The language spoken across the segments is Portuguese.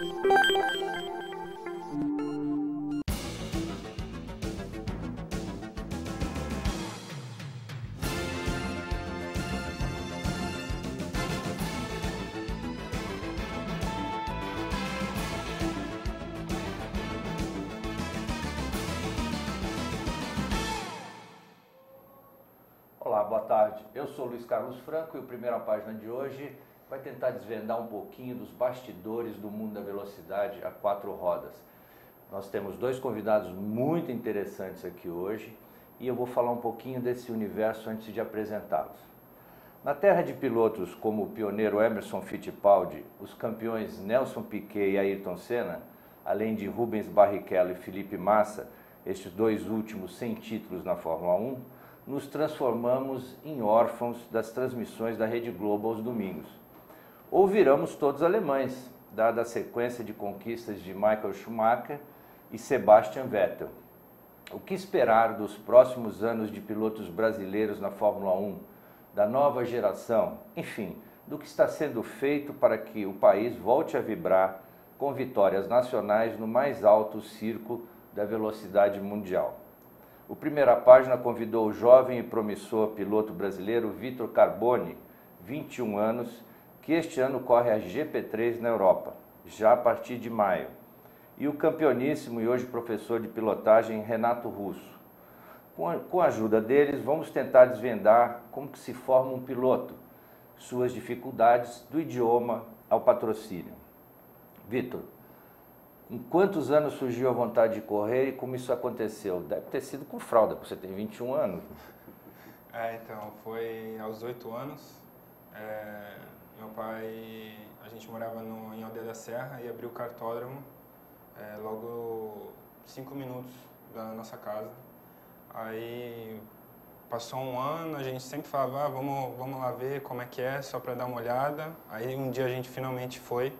Olá, boa tarde. Eu sou Luiz Carlos Franco e o Primeira Página de hoje vai tentar desvendar um pouquinho dos bastidores do mundo da velocidade a 4 rodas. Nós temos dois convidados muito interessantes aqui hoje e eu vou falar um pouquinho desse universo antes de apresentá-los. Na terra de pilotos como o pioneiro Emerson Fittipaldi, os campeões Nelson Piquet e Ayrton Senna, além de Rubens Barrichello e Felipe Massa, estes dois últimos sem títulos na Fórmula 1, nos transformamos em órfãos das transmissões da Rede Globo aos domingos. Ou viramos todos alemães, dada a sequência de conquistas de Michael Schumacher e Sebastian Vettel. O que esperar dos próximos anos de pilotos brasileiros na Fórmula 1, da nova geração, enfim, do que está sendo feito para que o país volte a vibrar com vitórias nacionais no mais alto circo da velocidade mundial. O Primeira Página convidou o jovem e promissor piloto brasileiro Vitor Carboni, 21 anos, que este ano corre a GP3 na Europa, já a partir de maio, e o campeoníssimo e hoje professor de pilotagem Renato Russo. Com a ajuda deles, vamos tentar desvendar como que se forma um piloto, suas dificuldades do idioma ao patrocínio. Vitor, com quantos anos surgiu a vontade de correr e como isso aconteceu? Deve ter sido com fralda, porque você tem 21 anos. Então, foi aos 8 anos. Meu pai, a gente morava em Aldeia da Serra e abriu o cartódromo logo 5 minutos da nossa casa. Aí passou um ano, a gente sempre falava, vamos lá ver como é que é, só para dar uma olhada. Aí um dia a gente finalmente foi.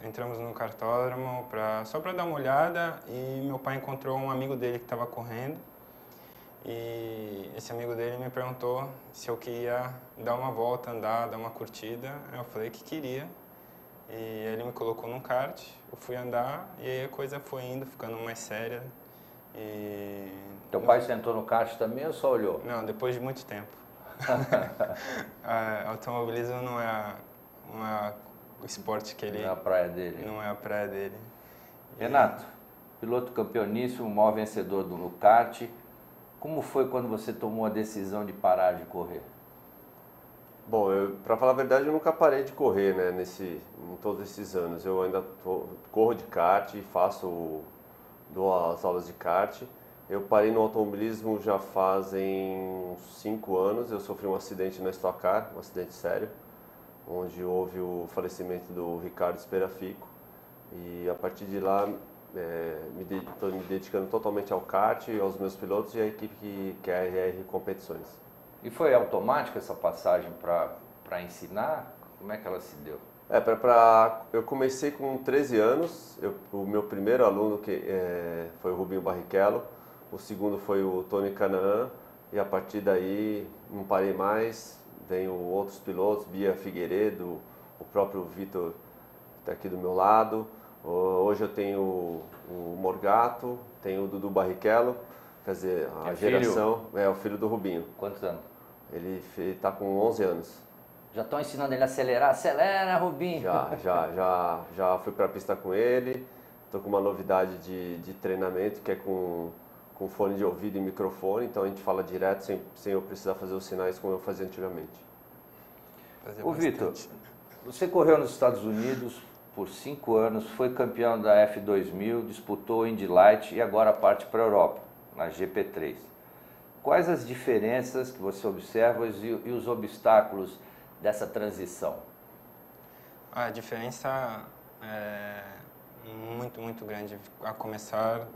Entramos no cartódromo só para dar uma olhada e meu pai encontrou um amigo dele que estava correndo e esse amigo dele me perguntou se eu queria dar uma volta, andar, dar uma curtida. Eu falei que queria e ele me colocou num kart, eu fui andar e aí a coisa foi indo, ficando mais séria. Teu pai sentou no kart também ou só olhou? Não, depois de muito tempo. Automobilismo não é o esporte que ele... Não é a praia dele. Não é a praia dele. Renato, piloto campeoníssimo, o maior vencedor do kart. Como foi quando você tomou a decisão de parar de correr? Bom, para falar a verdade, eu nunca parei de correr, né, em todos esses anos. Eu ainda corro de kart, dou as aulas de kart. Eu parei no automobilismo já fazem uns 5 anos. Eu sofri um acidente na Stock Car, um acidente sério, onde houve o falecimento do Ricardo Esperafico. E a partir de lá, estou me dedicando totalmente ao kart, aos meus pilotos e à equipe que é a RR Competições. E foi automática essa passagem para ensinar? Como é que ela se deu? Eu comecei com 13 anos, o meu primeiro aluno foi o Rubinho Barrichello, o segundo foi o Tony Canaan, e a partir daí não parei mais. Venho outros pilotos, Bia Figueiredo, o próprio Vitor está aqui do meu lado. Hoje eu tenho o Morgato, tenho o Dudu Barrichello, quer dizer, a geração é o filho do Rubinho. Quantos anos? Ele está com 11 anos. Já estão ensinando ele a acelerar? Acelera, Rubinho! Já fui para a pista com ele. Estou com uma novidade de treinamento que é com fone de ouvido e microfone, então a gente fala direto sem eu precisar fazer os sinais como eu fazia antigamente. Ô Vitor, você correu nos Estados Unidos por 5 anos, foi campeão da F2000, disputou o Indy Light e agora parte para a Europa, na GP3. Quais as diferenças que você observa e os obstáculos dessa transição? A diferença é muito grande, a começar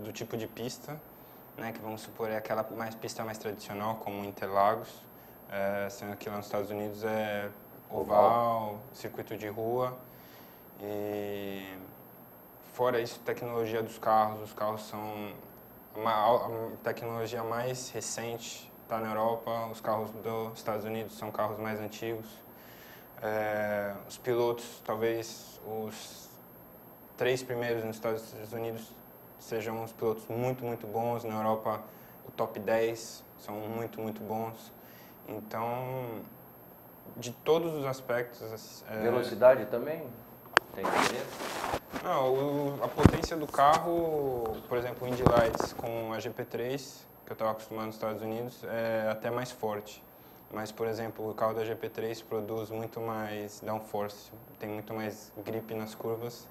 do tipo de pista, né, que vamos supor é aquela pista mais tradicional, como Interlagos, sendo que lá nos Estados Unidos é oval, circuito de rua. E fora isso, tecnologia dos carros, os carros são a tecnologia mais recente, está na Europa, os carros dos Estados Unidos são carros mais antigos. Os pilotos, talvez os 3 primeiros nos Estados Unidos sejam os pilotos muito, muito bons. Na Europa, o top 10 são muito, muito bons. Então, de todos os aspectos... Velocidade também tem diferença? Não, a potência do carro, por exemplo, o Indy Lights com a GP3, que eu estava acostumado nos Estados Unidos, é até mais forte. Mas, por exemplo, o carro da GP3 produz muito mais downforce, tem muito mais grip nas curvas,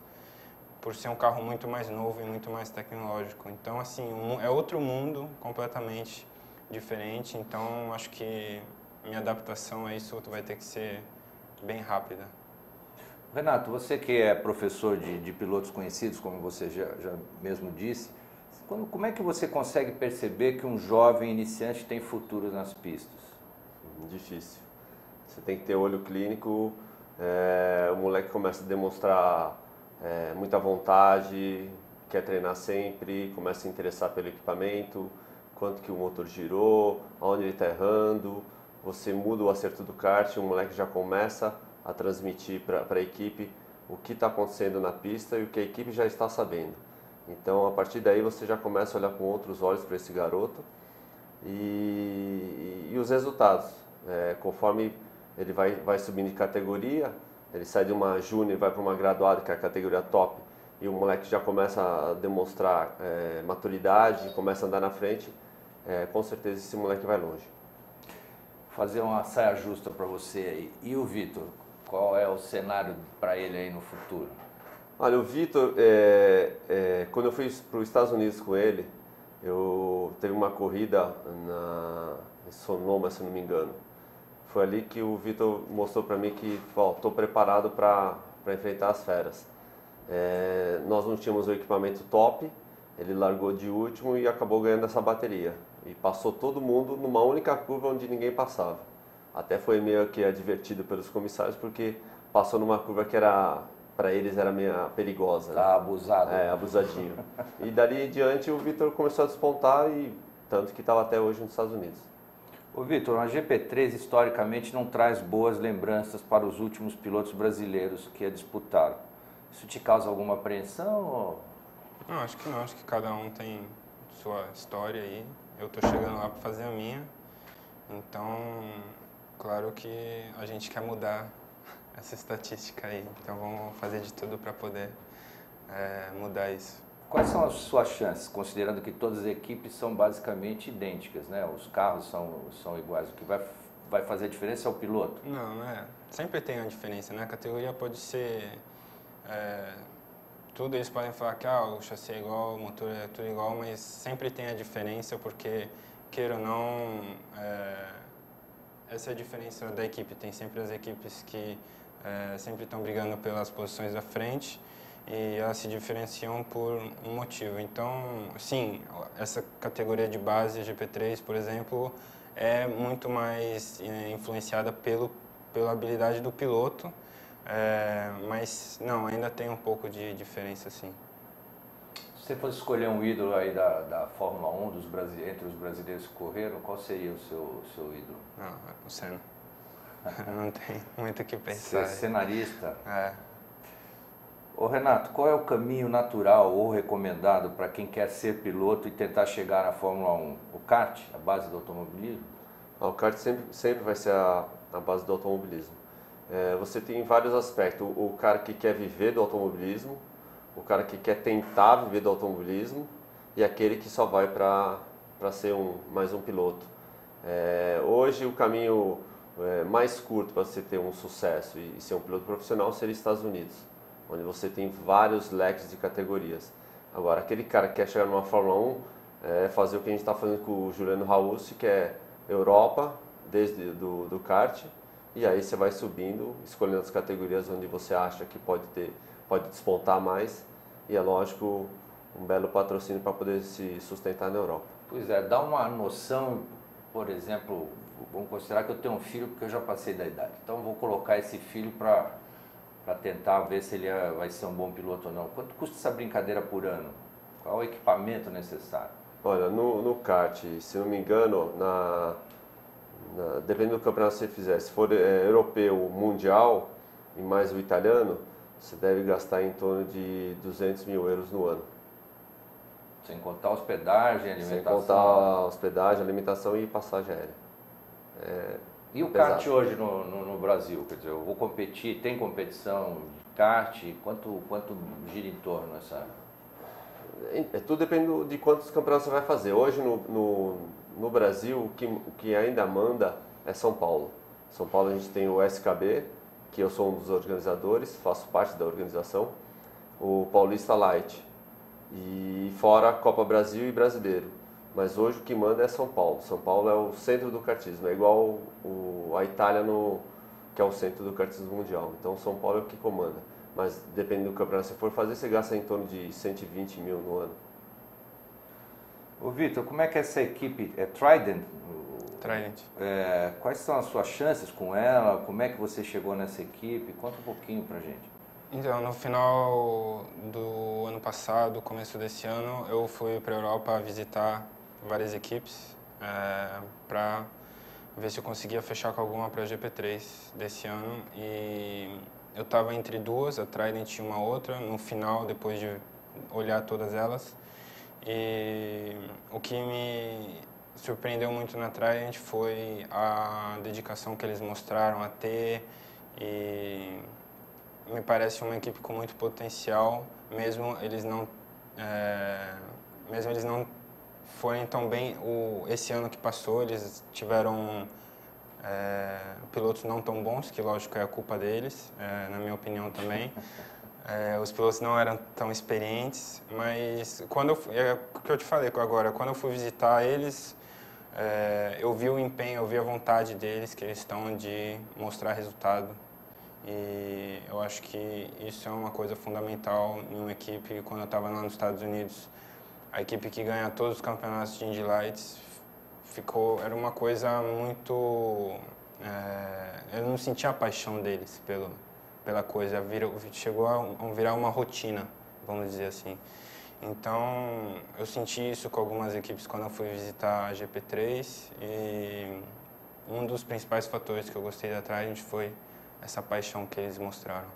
por ser um carro muito mais novo e muito mais tecnológico. Então, assim, é outro mundo completamente diferente. Então, acho que minha adaptação a isso vai ter que ser bem rápida. Renato, você que é professor de pilotos conhecidos, como você já mesmo disse, como é que você consegue perceber que um jovem iniciante tem futuro nas pistas? Difícil. Você tem que ter olho clínico, o moleque começa a demonstrar muita vontade, quer treinar sempre, começa a se interessar pelo equipamento, quanto que o motor girou, aonde ele está errando, você muda o acerto do kart, o moleque já começa a transmitir para a equipe o que está acontecendo na pista e o que a equipe já está sabendo. Então, a partir daí, você já começa a olhar com outros olhos para esse garoto e os resultados. Conforme ele vai subindo de categoria, ele sai de uma júnior e vai para uma graduada, que é a categoria top, e o moleque já começa a demonstrar maturidade, começa a andar na frente, com certeza esse moleque vai longe. Fazer uma saia justa para você aí. E o Vitor, qual é o cenário para ele aí no futuro? Olha, o Vitor, quando eu fui para os Estados Unidos com ele, teve uma corrida em Sonoma, se não me engano. Foi ali que o Vitor mostrou para mim que estou preparado para enfrentar as feras. Nós não tínhamos o equipamento top, ele largou de último e acabou ganhando essa bateria. E passou todo mundo numa única curva onde ninguém passava. Até foi meio que advertido pelos comissários porque passou numa curva que para eles era meio perigosa. Tá abusado. Abusadinho. E dali em diante o Vitor começou a despontar e tanto que estava até hoje nos Estados Unidos. Ô Vitor, a GP3 historicamente não traz boas lembranças para os últimos pilotos brasileiros que a disputaram. Isso te causa alguma apreensão? Ou... Não, acho que não. Acho que cada um tem sua história aí. Eu estou chegando lá para fazer a minha. Então, claro que a gente quer mudar essa estatística aí. Então, vamos fazer de tudo para poder mudar isso. Quais são as suas chances, considerando que todas as equipes são basicamente idênticas, né? Os carros são iguais. O que vai fazer diferença é o piloto? Não, sempre tem uma diferença, né? A categoria pode ser... tudo eles podem falar que o chassi é igual, o motor é tudo igual, mas sempre tem a diferença porque, queira ou não, essa é a diferença da equipe. Tem sempre as equipes que sempre estão brigando pelas posições da frente e elas se diferenciam por um motivo. Então, sim, essa categoria de base, a GP3, por exemplo, é muito mais influenciada pela habilidade do piloto, mas não, ainda tem um pouco de diferença, sim. Se você fosse escolher um ídolo aí da Fórmula 1, entre os brasileiros que correram, qual seria o seu ídolo? Não, o Senna. Não tem muito o que pensar. Ser cenarista? Ô Renato, qual é o caminho natural ou recomendado para quem quer ser piloto e tentar chegar na Fórmula 1? O kart, a base do automobilismo? O kart sempre vai ser a base do automobilismo. Você tem vários aspectos. O cara que quer viver do automobilismo, o cara que quer tentar viver do automobilismo e aquele que só vai para ser mais um piloto. Hoje o caminho mais curto para você ter um sucesso e ser um piloto profissional seria os Estados Unidos, onde você tem vários leques de categorias. Agora, aquele cara que quer chegar numa Fórmula 1, fazer o que a gente está fazendo com o Juliano Raussi, que é Europa, desde do kart, e aí você vai subindo, escolhendo as categorias onde você acha que pode despontar mais, e é lógico, um belo patrocínio para poder se sustentar na Europa. Pois é, dá uma noção, por exemplo, vamos considerar que eu tenho um filho porque eu já passei da idade, então vou colocar esse filho para tentar ver se ele vai ser um bom piloto ou não. Quanto custa essa brincadeira por ano? Qual é o equipamento necessário? Olha, no kart, se não me engano, Dependendo do campeonato que você fizer, se for europeu, mundial e mais o italiano, você deve gastar em torno de 200 mil euros no ano. Sem contar hospedagem, alimentação. Sem contar hospedagem, alimentação e passagem aérea. E o kart hoje no Brasil? Quer dizer, eu vou competir, tem competição de kart? Quanto gira em torno essa? Tudo depende de quantos campeonatos você vai fazer. Hoje no Brasil, o que ainda manda é São Paulo. São Paulo a gente tem o SKB, que eu sou um dos organizadores, faço parte da organização, o Paulista Light, e fora a Copa Brasil e Brasileiro. Mas hoje o que manda é São Paulo. São Paulo é o centro do kartismo, é igual a Itália, que é o centro do kartismo mundial. Então São Paulo é o que comanda. Mas dependendo do campeonato que você for fazer, você gasta em torno de 120 mil no ano. Ô Vitor, como é que essa equipe é Trident? Trident. Quais são as suas chances com ela? Como é que você chegou nessa equipe? Conta um pouquinho pra gente. Então, no final do ano passado, começo desse ano, eu fui para a Europa visitar várias equipes para ver se eu conseguia fechar com alguma para a GP3 desse ano. E eu estava entre duas, a Trident e uma outra, no final, depois de olhar todas elas. E o que me surpreendeu muito na Trident foi a dedicação que eles mostraram a ter, e me parece uma equipe com muito potencial, mesmo eles não forem tão bem. Esse ano que passou, eles tiveram pilotos não tão bons, que lógico é a culpa deles, na minha opinião também. Os pilotos não eram tão experientes, mas quando o que eu te falei agora, quando eu fui visitar eles, eu vi o empenho, eu vi a vontade deles, que eles estão de mostrar resultado. E eu acho que isso é uma coisa fundamental em uma equipe. Quando eu estava lá nos Estados Unidos, a equipe que ganha todos os campeonatos de Indy Lights era uma coisa muito... eu não sentia a paixão deles pela coisa, chegou a virar uma rotina, vamos dizer assim. Então, eu senti isso com algumas equipes quando eu fui visitar a GP3, e um dos principais fatores que eu gostei da Trident foi essa paixão que eles mostraram.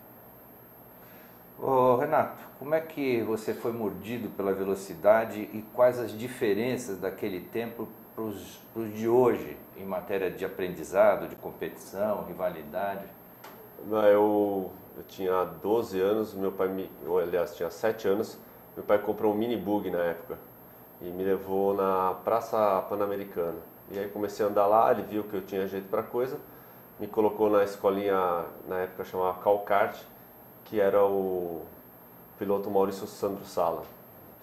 Ô Renato, como é que você foi mordido pela velocidade e quais as diferenças daquele tempo para os de hoje em matéria de aprendizado, de competição, rivalidade? Eu tinha 12 anos, meu pai aliás, tinha 7 anos, meu pai comprou um mini bug na época e me levou na Praça Pan-Americana. E aí comecei a andar lá, ele viu que eu tinha jeito para coisa, me colocou na escolinha, na época chamava Calkart, que era o piloto Maurício Sandro Sala,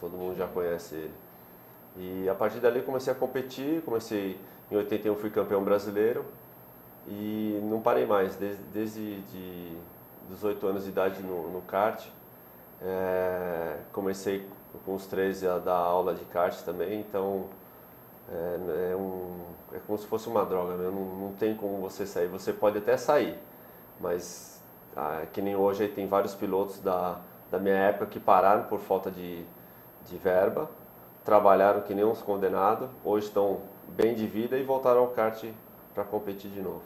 todo mundo já conhece ele. E a partir dali comecei a competir, em 81 fui campeão brasileiro e não parei mais, desde os 8 anos de idade no kart. Comecei com os 13 a dar aula de kart também, então é como se fosse uma droga, né? Não tem como você sair. Você pode até sair, mas que nem hoje aí tem vários pilotos da minha época que pararam por falta de verba, trabalharam que nem uns condenados, hoje estão bem de vida e voltaram ao kart para competir de novo.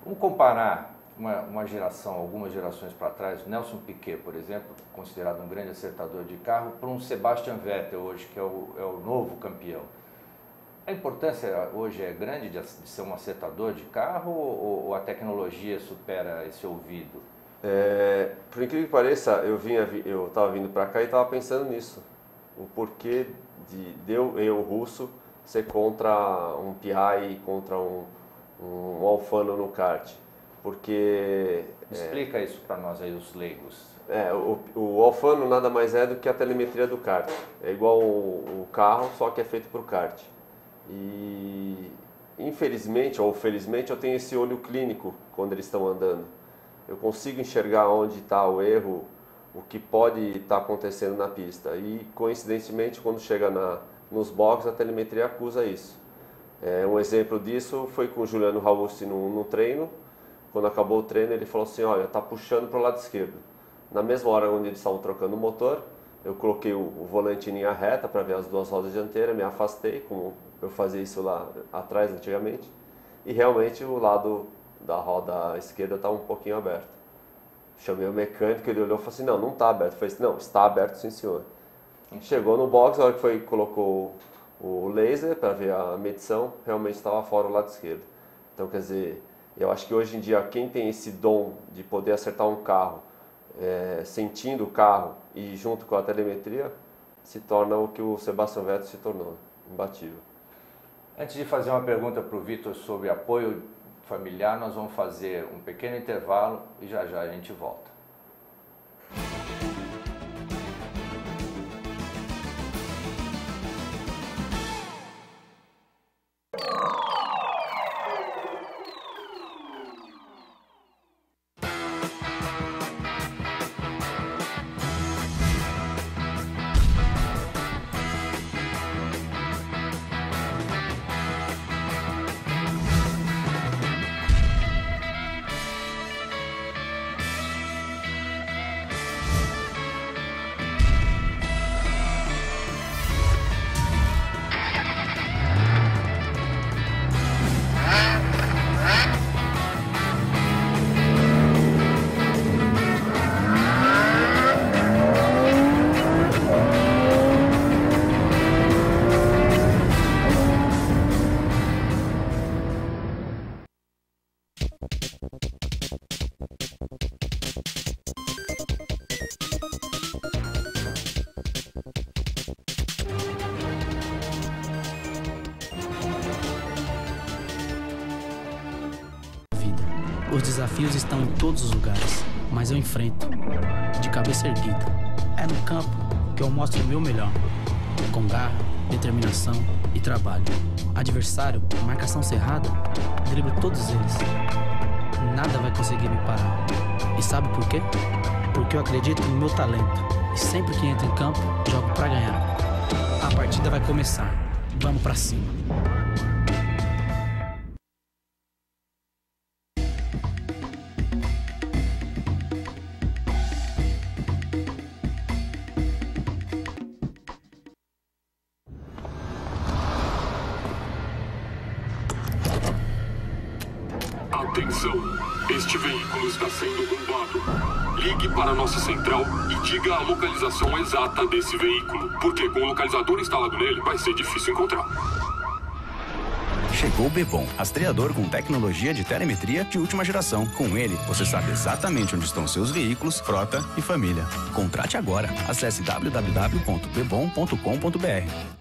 Vamos comparar uma geração, algumas gerações para trás, Nelson Piquet, por exemplo, considerado um grande acertador de carro, para um Sebastian Vettel hoje, que é o novo campeão. A importância hoje é grande de ser um acertador de carro ou a tecnologia supera esse ouvido? Por incrível que pareça, eu estava vindo para cá e estava pensando nisso. O porquê de eu, russo, ser contra um Piai, contra um Alfano no kart. Porque... Explica isso para nós aí, os leigos. O Alfano nada mais é do que a telemetria do kart. É igual o carro, só que é feito para o kart. E infelizmente ou felizmente eu tenho esse olho clínico quando eles estão andando. Eu consigo enxergar onde está o erro, o que pode estar acontecendo na pista. E coincidentemente quando chega nos boxes a telemetria acusa isso. Um exemplo disso foi com o Juliano Raussi no treino. Quando acabou o treino ele falou assim, olha, está puxando para o lado esquerdo. Na mesma hora onde eles estavam trocando o motor, eu coloquei o volante em linha reta para ver as duas rodas dianteiras, me afastei, como eu fazia isso lá atrás antigamente, e realmente o lado da roda esquerda estava um pouquinho aberto. Chamei o mecânico, ele olhou e falou assim, não está aberto. Eu falei assim, não, está aberto sim senhor. Chegou no box, a hora que colocou o laser para ver a medição, realmente estava fora o lado esquerdo. Então, quer dizer, eu acho que hoje em dia quem tem esse dom de poder acertar um carro, sentindo o carro e junto com a telemetria, se torna o que o Sebastian Vettel se tornou, imbatível. Antes de fazer uma pergunta para o Vitor sobre apoio familiar, nós vamos fazer um pequeno intervalo e já já a gente volta. Os desafios estão em todos os lugares, mas eu enfrento, de cabeça erguida. É no campo que eu mostro o meu melhor, com garra, determinação e trabalho. Adversário, marcação cerrada, driblo todos eles. Nada vai conseguir me parar. E sabe por quê? Porque eu acredito no meu talento. E sempre que entro em campo, jogo pra ganhar. A partida vai começar. Vamos pra cima. Atenção, este veículo está sendo roubado. Ligue para a nossa central e diga a localização exata desse veículo, porque com o localizador instalado nele vai ser difícil encontrar. Chegou o Bebom, rastreador com tecnologia de telemetria de última geração. Com ele, você sabe exatamente onde estão seus veículos, frota e família. Contrate agora. Acesse www.bebom.com.br.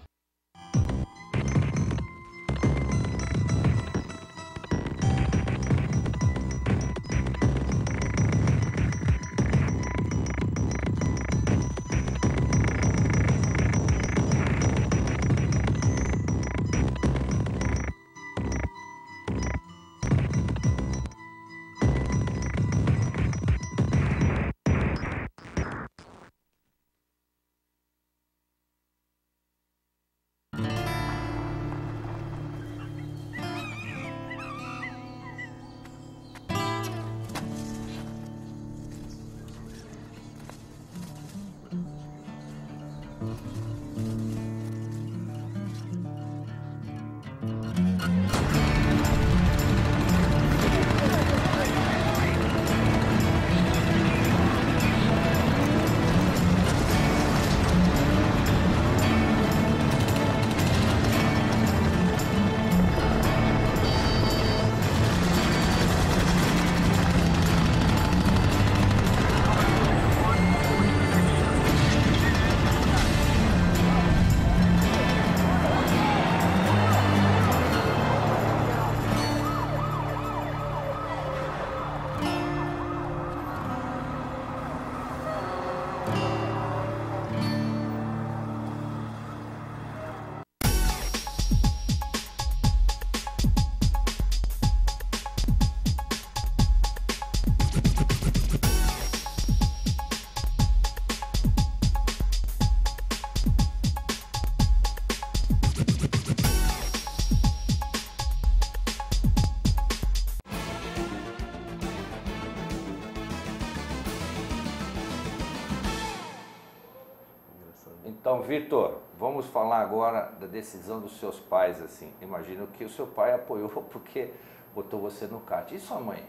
Então, Vitor, vamos falar agora da decisão dos seus pais, assim. Imagino que o seu pai apoiou porque botou você no kart. E sua mãe?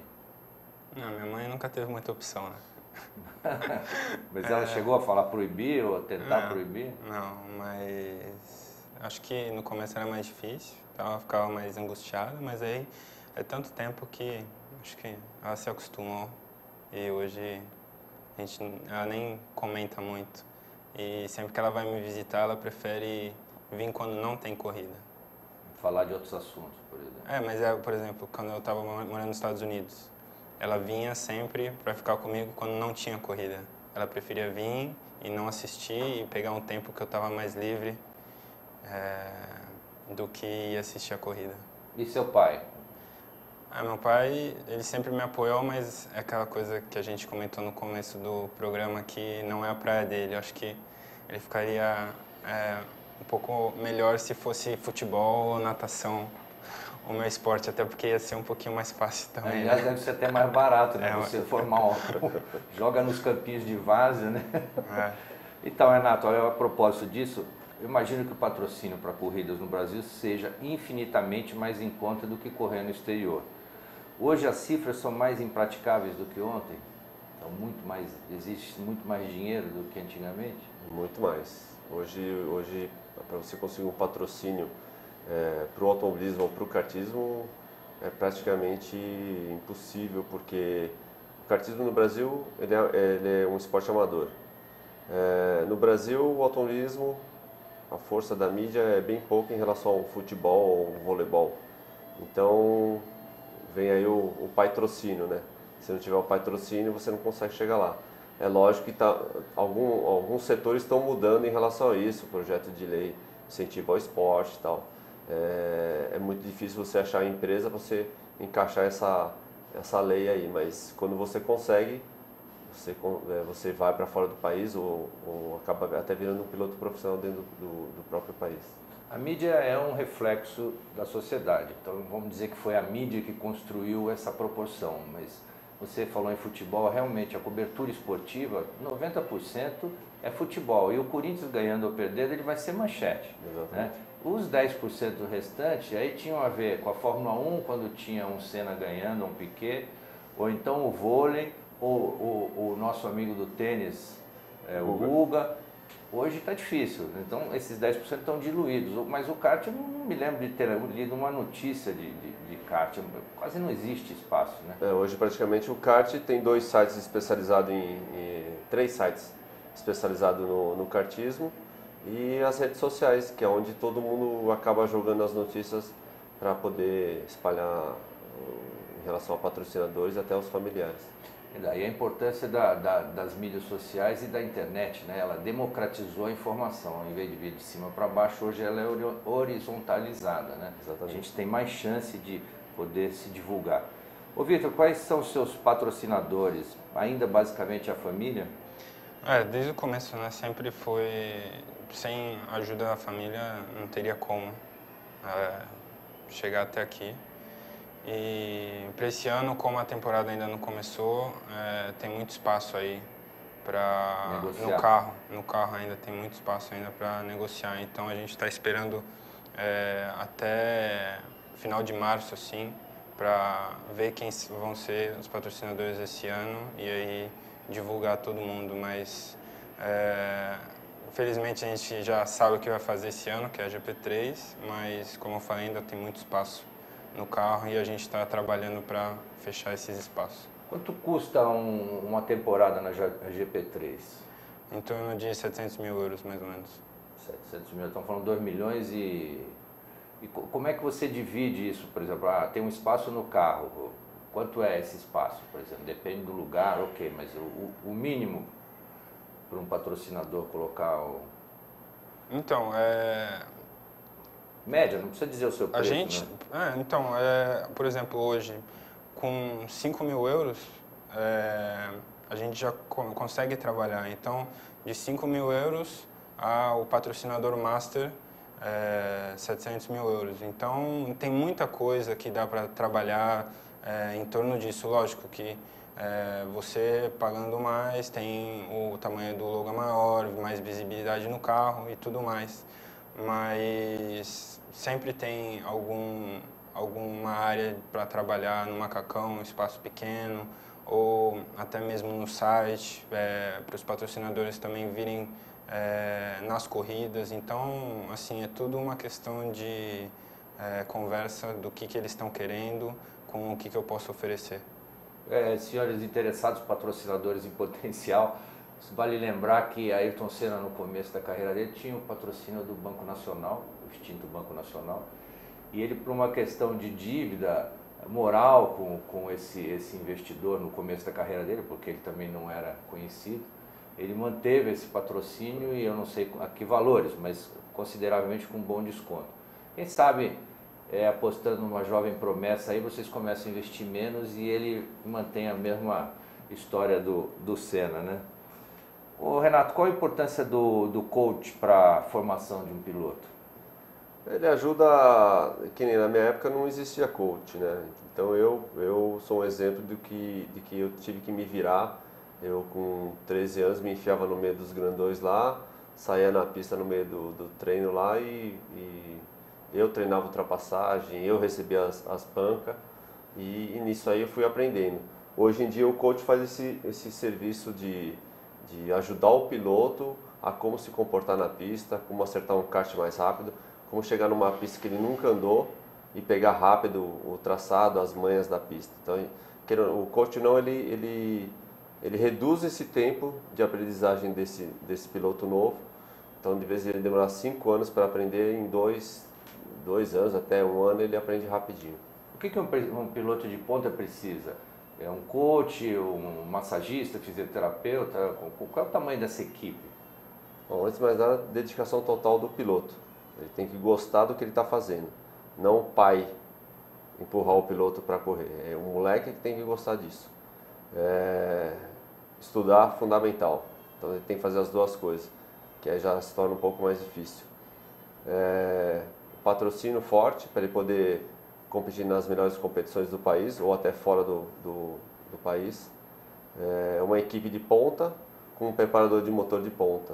Não, minha mãe nunca teve muita opção, né? Mas ela chegou a falar proibir ou a tentar proibir? Não, mas acho que no começo era mais difícil, então ela ficava mais angustiada, mas aí é tanto tempo que acho que ela se acostumou e hoje ela nem comenta muito. E sempre que ela vai me visitar, ela prefere vir quando não tem corrida. Falar de outros assuntos, por exemplo. Mas por exemplo, quando eu estava morando nos Estados Unidos, ela vinha sempre para ficar comigo quando não tinha corrida. Ela preferia vir e não assistir e pegar um tempo que eu estava mais livre do que ir assistir a corrida. E seu pai? Meu pai, ele sempre me apoiou, mas é aquela coisa que a gente comentou no começo do programa que não é a praia dele. Eu acho que ele ficaria um pouco melhor se fosse futebol ou natação, o meu esporte, até porque ia ser um pouquinho mais fácil também. Aliás, deve ser até mais barato, né? Você formar joga nos campinhos de várzea, né? Então, Renato, a propósito disso, eu imagino que o patrocínio para corridas no Brasil seja infinitamente mais em conta do que correr no exterior. Hoje as cifras são mais impraticáveis do que ontem? Então, existe muito mais dinheiro do que antigamente? Muito mais. Hoje para você conseguir um patrocínio para o automobilismo ou para o kartismo é praticamente impossível, porque o kartismo no Brasil ele é um esporte amador. No Brasil, o automobilismo, a força da mídia é bem pouca em relação ao futebol ou ao voleibol. Então, vem aí o patrocínio, né? Se não tiver o patrocínio, você não consegue chegar lá. É lógico que alguns setores estão mudando em relação a isso, projeto de lei, incentivo ao esporte e tal. É muito difícil você achar a empresa para você encaixar essa lei aí, mas quando você consegue, você vai para fora do país ou acaba até virando um piloto profissional dentro do próprio país. A mídia é um reflexo da sociedade, então vamos dizer que foi a mídia que construiu essa proporção, mas você falou em futebol, realmente a cobertura esportiva, 90% é futebol, e o Corinthians ganhando ou perdendo, ele vai ser manchete. Né? Os 10% restantes, aí tinham a ver com a Fórmula 1, quando tinha um Senna ganhando, um Piquet, ou então o vôlei, ou o nosso amigo do tênis, o Guga. Hoje está difícil, então esses 10% estão diluídos, mas o kart eu não me lembro de ter lido uma notícia de kart, quase não existe espaço, né? Hoje praticamente o kart tem 2 sites especializados 3 sites especializados no kartismo e as redes sociais, que é onde todo mundo acaba jogando as notícias para poder espalhar em relação a patrocinadores até os familiares. E daí a importância das mídias sociais e da internet, né? Ela democratizou a informação, ao invés de vir de cima para baixo, hoje ela é horizontalizada, né? Exatamente. A gente tem mais chance de poder se divulgar. Ô Vitor, quais são os seus patrocinadores? Ainda basicamente a família? Desde o começo, né? Sempre foi, sem a ajuda da família não teria como chegar até aqui. E para esse ano, como a temporada ainda não começou, tem muito espaço aí para no carro ainda tem muito espaço ainda para negociar. Então a gente está esperando até final de março assim para ver quem vão ser os patrocinadores esse ano e aí divulgar todo mundo. Mas infelizmente a gente já sabe o que vai fazer esse ano, que é a GP3, mas como eu falei ainda tem muito espaço no carro e a gente está trabalhando para fechar esses espaços. Quanto custa uma temporada na GP3? Em torno de 700 mil euros, mais ou menos. 700 mil, estamos falando 2 milhões e como é que você divide isso, por exemplo? Tem um espaço no carro, quanto é esse espaço, por exemplo? Depende do lugar, ok, mas o mínimo para um patrocinador colocar Então, média, não precisa dizer o seu preço, né? Então, por exemplo, hoje, com 5 mil euros, a gente já consegue trabalhar. Então, de 5 mil euros, o patrocinador master, 700 mil euros. Então, tem muita coisa que dá para trabalhar em torno disso. Lógico que você pagando mais, tem o tamanho do logo maior, mais visibilidade no carro e tudo mais. Mas sempre tem alguma área para trabalhar no macacão, um espaço pequeno, ou até mesmo no site, para os patrocinadores também virem nas corridas. Então, assim, é tudo uma questão de conversa do que eles estão querendo, com o que eu posso oferecer. Senhores interessados, patrocinadores em potencial, vale lembrar que Ayrton Senna, no começo da carreira dele, tinha o patrocínio do Banco Nacional, o extinto Banco Nacional, e ele, por uma questão de dívida moral com esse investidor no começo da carreira dele, porque ele também não era conhecido, ele manteve esse patrocínio, e eu não sei a que valores, mas consideravelmente com um bom desconto. Quem sabe, apostando numa jovem promessa, aí vocês começam a investir menos e ele mantém a mesma história do Senna, né? Ô Renato, qual a importância do coach para a formação de um piloto? Ele ajuda, que nem na minha época não existia coach, né? Então eu sou um exemplo de que eu tive que me virar. Eu com 13 anos me enfiava no meio dos grandões lá, saía na pista no meio do treino lá e eu treinava ultrapassagem, eu recebia as pancas e nisso aí eu fui aprendendo. Hoje em dia o coach faz esse serviço de ajudar o piloto a como se comportar na pista, como acertar um kart mais rápido, como chegar numa pista que ele nunca andou e pegar rápido o traçado, as manhas da pista. Então, o coach não, ele reduz esse tempo de aprendizagem desse piloto novo. Então, de vez em ele demorar 5 anos para aprender, em 2 anos, até 1 ano, ele aprende rapidinho. O que um piloto de ponta precisa? É um coach, um massagista, fisioterapeuta? Qual é o tamanho dessa equipe? Bom, antes de mais nada, dedicação total do piloto. Ele tem que gostar do que ele está fazendo. Não o pai empurrar o piloto para correr. É um moleque que tem que gostar disso. Estudar, fundamental. Então ele tem que fazer as duas coisas, que aí já se torna um pouco mais difícil. Patrocínio forte para ele poder competir nas melhores competições do país ou até fora do país. Uma equipe de ponta com um preparador de motor de ponta.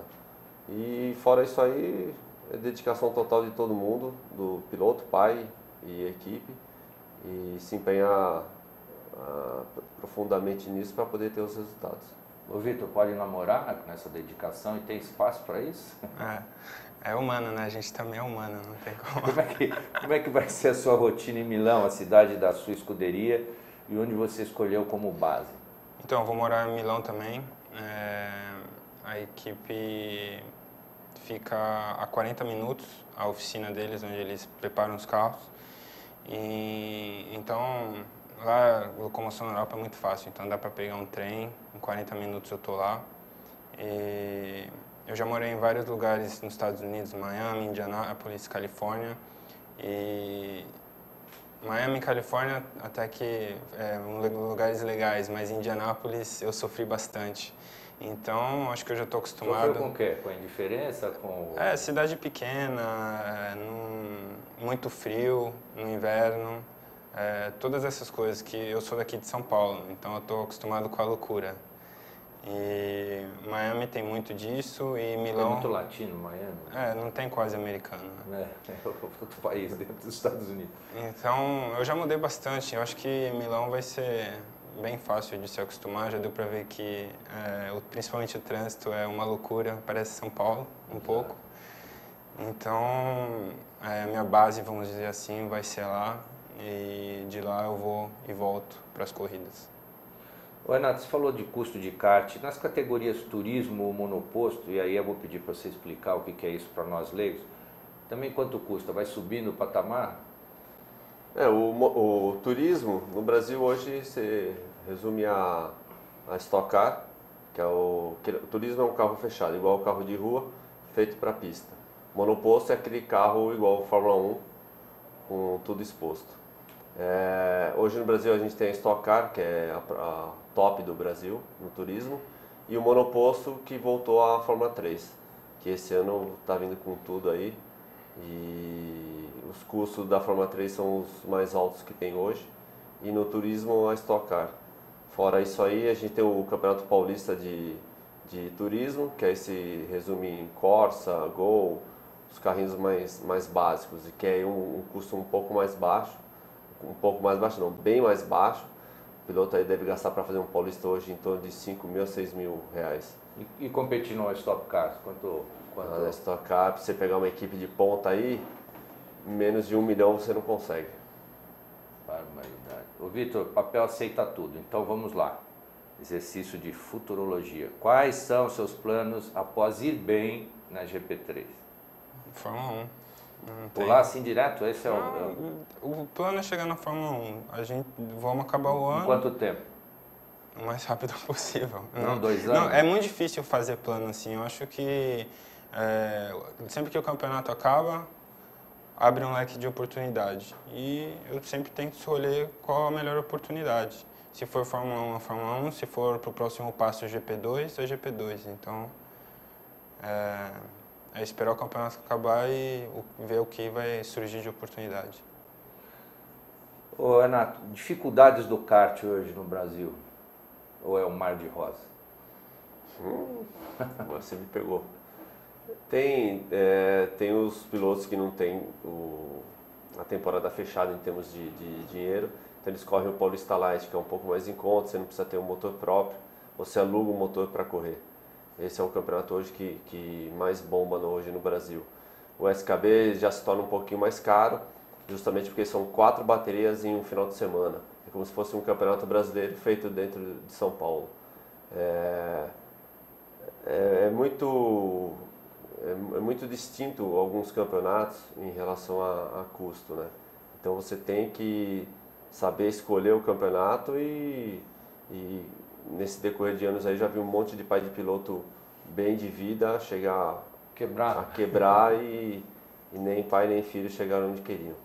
E fora isso aí, é dedicação total de todo mundo, do piloto, pai e equipe, e se empenhar profundamente nisso para poder ter os resultados. Ô Vitor, pode namorar nessa dedicação e tem espaço para isso? É humano, né? A gente também é humano, não tem como. Como é que vai ser a sua rotina em Milão, a cidade da sua escuderia, e onde você escolheu como base? Então, eu vou morar em Milão também. A equipe fica a 40 minutos, a oficina deles, onde eles preparam os carros. Então, lá a locomoção na Europa é muito fácil, então dá para pegar um trem, em 40 minutos eu tô lá. E eu já morei em vários lugares nos Estados Unidos, Miami, Indianápolis, Califórnia. E Miami e Califórnia até que lugares legais, mas em Indianápolis eu sofri bastante. Então, acho que eu já estou acostumado. Sofreu com o quê? Com a indiferença? Cidade pequena, muito frio no inverno, todas essas coisas que eu sou daqui de São Paulo, então eu estou acostumado com a loucura. E Miami tem muito disso e Milão... É muito latino, Miami. Não tem quase americano. Né? É outro país dentro dos Estados Unidos. Então, eu já mudei bastante. Eu acho que Milão vai ser bem fácil de se acostumar. Já deu para ver que, principalmente o trânsito, é uma loucura. Parece São Paulo, um pouco. Então, minha base, vamos dizer assim, vai ser lá. E de lá eu vou e volto para as corridas. Ô Renato, você falou de custo de kart. Nas categorias turismo ou monoposto, e aí eu vou pedir para você explicar o que é isso para nós leigos, também quanto custa? Vai subindo o patamar? O turismo, no Brasil hoje, se resume a Stock Car, que o turismo é um carro fechado, igual o carro de rua, feito para pista. Monoposto é aquele carro igual o Fórmula 1, com tudo exposto. Hoje no Brasil a gente tem a Stock Car, que é a top do Brasil no turismo, e o monoposto que voltou à Fórmula 3, que esse ano está vindo com tudo aí, e os custos da Fórmula 3 são os mais altos que tem hoje, e no turismo a Stock Car. Fora isso aí, a gente tem o Campeonato Paulista de turismo, que aí se resume em Corsa, Gol, os carrinhos mais básicos, e que é um custo um pouco mais baixo. um pouco mais baixo, não, bem mais baixo. O piloto aí deve gastar para fazer um Paulista hoje em torno de 5 mil a 6 mil reais. E competir no Stock Cars, quanto... Na Stock Car, pra você pegar uma equipe de ponta aí, menos de 1 milhão você não consegue. Barbaridade. Ô Vitor, papel aceita tudo, então vamos lá. Exercício de futurologia. Quais são os seus planos após ir bem na GP3? Fórmula 1. Pular assim direto? Esse é o plano é chegar na Fórmula 1. Vamos acabar o ano... Em quanto tempo? O mais rápido possível. 2 anos? Não, é muito difícil fazer plano assim. Eu acho que sempre que o campeonato acaba, abre um leque de oportunidade. E eu sempre tento escolher qual a melhor oportunidade. Se for Fórmula 1, a Fórmula 1. Se for para o próximo passo, a GP2, a GP2. Então, é esperar o campeonato acabar e ver o que vai surgir de oportunidade. Ô Renato, dificuldades do kart hoje no Brasil? Ou é um mar de rosa? Você me pegou. Tem os pilotos que não têm a temporada fechada em termos de dinheiro, então eles correm o Paulista Light, que é um pouco mais em conta, você não precisa ter um motor próprio, você aluga um motor para correr. Esse é um campeonato hoje que mais bomba hoje no Brasil. O SKB já se torna um pouquinho mais caro, justamente porque são 4 baterias em um final de semana. É como se fosse um campeonato brasileiro feito dentro de São Paulo. É muito distinto alguns campeonatos em relação a custo, né? Então você tem que saber escolher o campeonato e nesse decorrer de anos aí já vi um monte de pai de piloto bem de vida chegar a quebrar e nem pai nem filho chegaram onde queriam.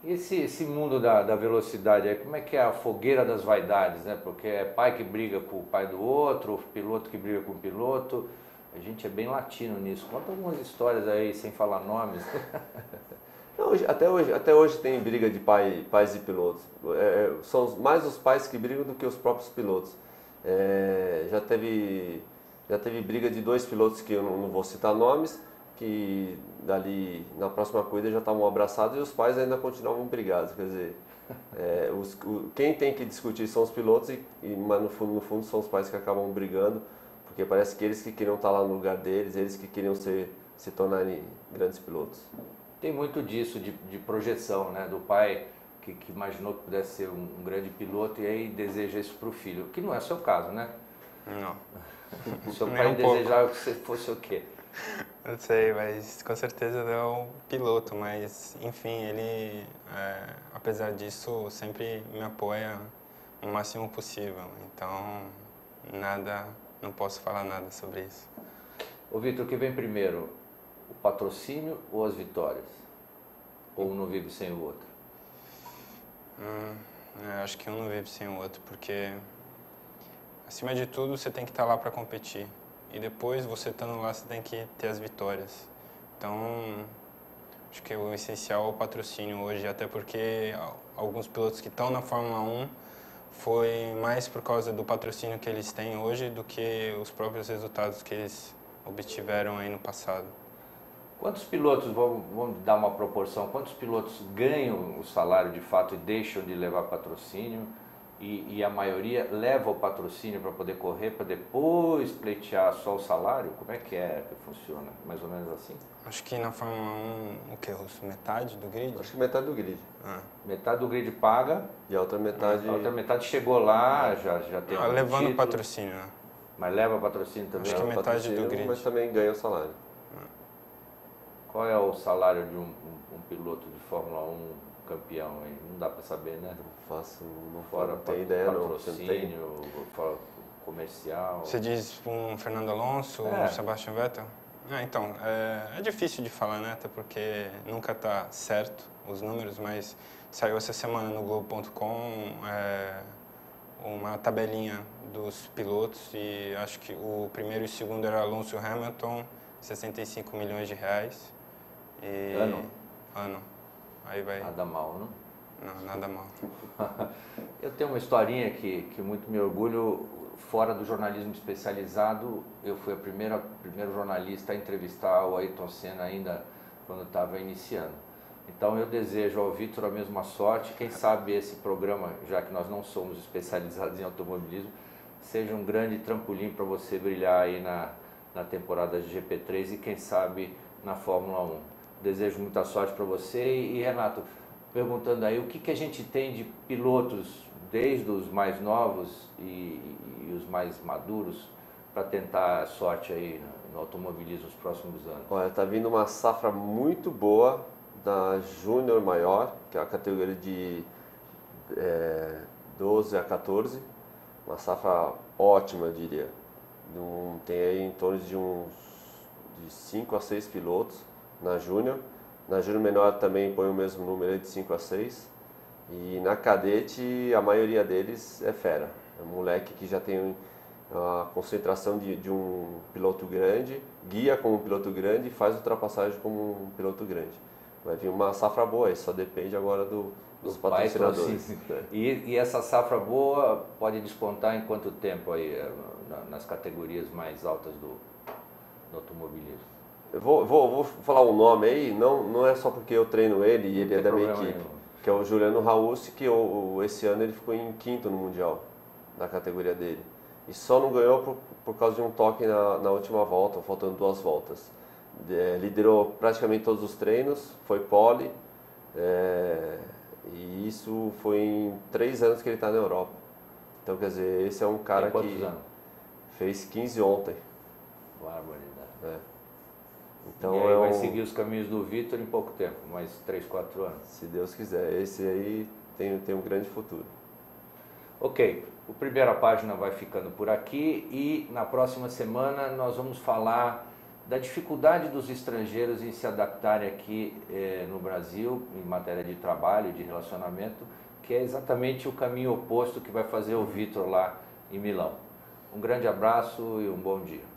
E esse mundo da velocidade aí, como é que é a fogueira das vaidades, né? Porque é pai que briga com o pai do outro, piloto que briga com o piloto. A gente é bem latino nisso. Conta algumas histórias aí, sem falar nomes. Não, até hoje tem briga de pais e pilotos. São mais os pais que brigam do que os próprios pilotos. Já teve briga de 2 pilotos que eu não vou citar nomes, que dali na próxima corrida já estavam abraçados e os pais ainda continuavam brigados. Quer dizer, quem tem que discutir são os pilotos, mas no fundo são os pais que acabam brigando, porque parece que eles que queriam estar lá no lugar deles, eles que queriam se tornarem grandes pilotos. Tem muito disso de projeção, né? Do pai que imaginou que pudesse ser um grande piloto e aí deseja isso para o filho, que não é o seu caso, né? Não. O seu pai desejava que você fosse o quê? Não sei, mas com certeza é um piloto, mas enfim, ele, apesar disso, sempre me apoia o máximo possível, então não posso falar nada sobre isso. Ô Vitor, o que vem primeiro? O patrocínio ou as vitórias? Ou um não vive sem o outro? Acho que um não vive sem o outro, porque acima de tudo você tem que estar lá para competir. E depois, você estando lá, você tem que ter as vitórias. Então, acho que o essencial é o patrocínio hoje, até porque alguns pilotos que estão na Fórmula 1 foi mais por causa do patrocínio que eles têm hoje do que os próprios resultados que eles obtiveram aí no passado. Quantos pilotos, vamos dar uma proporção, quantos pilotos ganham o salário de fato e deixam de levar patrocínio? E a maioria leva o patrocínio para poder correr, para depois pleitear só o salário? Como é que funciona? Mais ou menos assim? Acho que na Fórmula 1, o que? Metade do grid? Acho que metade do grid. Metade do grid paga. E a outra metade... A outra metade chegou lá, já tem levando título, o patrocínio, né? Mas leva patrocínio também? Acho que metade do grid. Mas também ganha o salário. Qual é o salário de um piloto de Fórmula 1 campeão? Hein? Não dá para saber, né? Não tenho ideia, patrocínio, fora comercial. Você diz um Fernando Alonso, um Sebastian Vettel? Então, é difícil de falar, né? Até porque nunca está certo os números, mas saiu essa semana no Globo.com uma tabelinha dos pilotos e acho que o primeiro e o segundo era Alonso Hamilton, 65 milhões de reais. Ano. Aí vai... Nada mal, não? Não, nada mal. Eu tenho uma historinha que muito me orgulho. Fora do jornalismo especializado, eu fui o primeiro jornalista a entrevistar o Ayrton Senna ainda quando estava iniciando. Então eu desejo ao Vitor a mesma sorte. Quem sabe esse programa, já que nós não somos especializados em automobilismo, seja um grande trampolim para você brilhar aí na temporada de GP3 e quem sabe na Fórmula 1. Desejo muita sorte para você. E Renato, perguntando aí, o que a gente tem de pilotos, desde os mais novos e os mais maduros, para tentar a sorte aí no automobilismo nos próximos anos? Olha, tá vindo uma safra muito boa da Júnior Maior, que é a categoria de 12 a 14, uma safra ótima, eu diria. Tem aí em torno de 5 a 6 pilotos na Júnior. Na Júnior Menor também põe o mesmo número de 5 a 6. E na Cadete a maioria deles é fera. É um moleque que já tem a concentração de um piloto grande, guia como um piloto grande e faz ultrapassagem como um piloto grande. Vai vir uma safra boa aí, só depende agora dos patrocinadores. E essa safra boa pode despontar em quanto tempo aí nas categorias mais altas do automobilismo? Eu vou falar um nome aí, não é só porque eu treino ele e ele é da minha equipe, que é o Juliano Raussi, que esse ano ele ficou em quinto no Mundial, na categoria dele. E só não ganhou por causa de um toque na última volta, faltando 2 voltas. Liderou praticamente todos os treinos, foi pole, e isso foi em 3 anos que ele está na Europa. Então, quer dizer, esse é um cara que anos? Fez 15 ontem. Barbaridade. Então, e aí vai seguir os caminhos do Vitor em pouco tempo, mais 3, 4 anos. Se Deus quiser, esse aí tem um grande futuro. Ok, o Primeira Página vai ficando por aqui e na próxima semana nós vamos falar da dificuldade dos estrangeiros em se adaptarem aqui no Brasil, em matéria de trabalho e de relacionamento, que é exatamente o caminho oposto que vai fazer o Vitor lá em Milão. Um grande abraço e um bom dia.